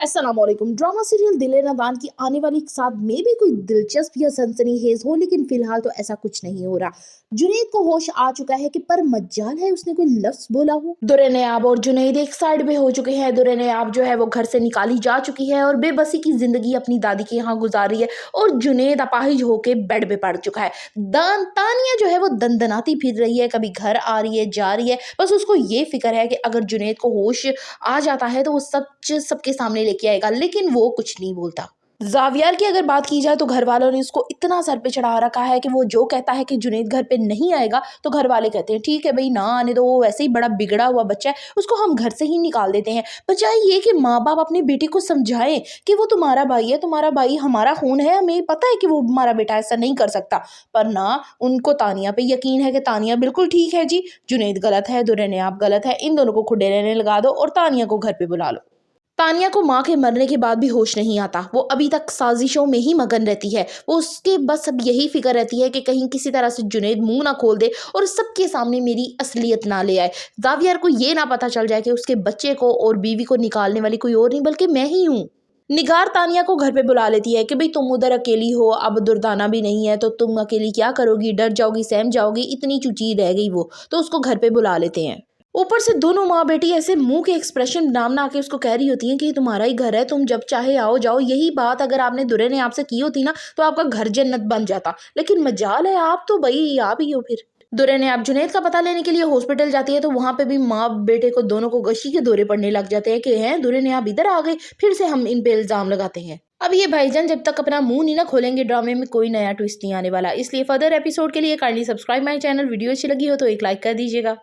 अस्सलामुअलैकुम। Drama serial दिल ए नादान की आने वाली साथ में भी कोई दिलचस्प या सनसनीखेज हो, लेकिन फिलहाल तो ऐसा कुछ नहीं हो रहा। जुनैद को होश आ चुका है कि पर मज्जाल है उसने कोई लफ्ज बोला हो। दुर्रे नयाब और जुनैद एक साइड में हो चुके हैं। दुर्रे नयाब जो है वो घर से निकाली जा चुकी है और बेबसी की जिंदगी अपनी दादी के यहाँ गुजार रही है, और जुनैद अपाहिज होके बेड पे पड़ चुका है। तानिया जो है वो दंदनाती फिर रही है, कभी घर आ रही है जा रही है। बस उसको ये फिक्र है कि अगर जुनैद को होश आ जाता है तो वो सच सबके सामने लेके आएगा, लेकिन वो कुछ नहीं बोलता। जावियर की अगर बात की जाए तो घर वालों ने उसको इतना सर पे चढ़ा रखा है कि वो जो कहता है कि जुनैद घर पे नहीं आएगा तो घर वाले कहते हैं ठीक है भाई ना आने दो, वो वैसे ही बड़ा बिगड़ा हुआ बच्चा है, उसको हम घर से ही निकाल देते हैं। बजाय ये कि माँ बाप अपने बेटे को समझाएं कि वो तुम्हारा भाई है, तुम्हारा भाई हमारा खून है, हमें पता है कि वो हमारा बेटा ऐसा नहीं कर सकता। पर ना, उनको तानिया पे यकीन है कि तानिया बिल्कुल ठीक है जी, जुनैद गलत है, दुर्रे नयाब गलत है, इन दोनों को खुडे रहने लगा दो और तानिया को घर पे बुला लो। तानिया को माँ के मरने के बाद भी होश नहीं आता। वो अभी तक साजिशों में ही मगन रहती है। वो उसके बस अब यही फिक्र रहती है कि कहीं किसी तरह से जुनैद मुंह ना खोल दे और सबके सामने मेरी असलियत ना ले आए। जावियर को ये ना पता चल जाए कि उसके बच्चे को और बीवी को निकालने वाली कोई और नहीं बल्कि मैं ही हूँ। निगार तानिया को घर पे बुला लेती है कि भाई तुम उधर अकेली हो, अब दुर्दाना भी नहीं है तो तुम अकेली क्या करोगी, डर जाओगी, सहम जाओगी, इतनी चुची रह गई वो, तो उसको घर पे बुला लेते हैं। ऊपर से दोनों माँ बेटी ऐसे मुंह के एक्सप्रेशन नाम के उसको कह रही होती हैं कि ये तुम्हारा ही घर है, तुम जब चाहे आओ जाओ। यही बात अगर आपने दुर्रे ने आपसे की होती ना तो आपका घर जन्नत बन जाता, लेकिन मजाल है आप तो भाई आप ही हो। फिर दुर्रे ने आप जुनैद का पता लेने के लिए हॉस्पिटल जाती है तो वहां पे भी माँ बेटे को दोनों को गशी के दौरे पड़ने लग जाते हैं कि हैं दुर्रे ने आप इधर आ गए, फिर से हम इन पे इल्जाम लगाते हैं। अब ये भाईजान जब तक अपना मुंह नहीं ना खोलेंगे ड्रामे में कोई नया ट्विस्ट नहीं आने वाला। इसलिए फर्दर एपिसोड के लिए kindly subscribe my channel. Video अच्छी लगी हो तो एक लाइक कर दीजिएगा।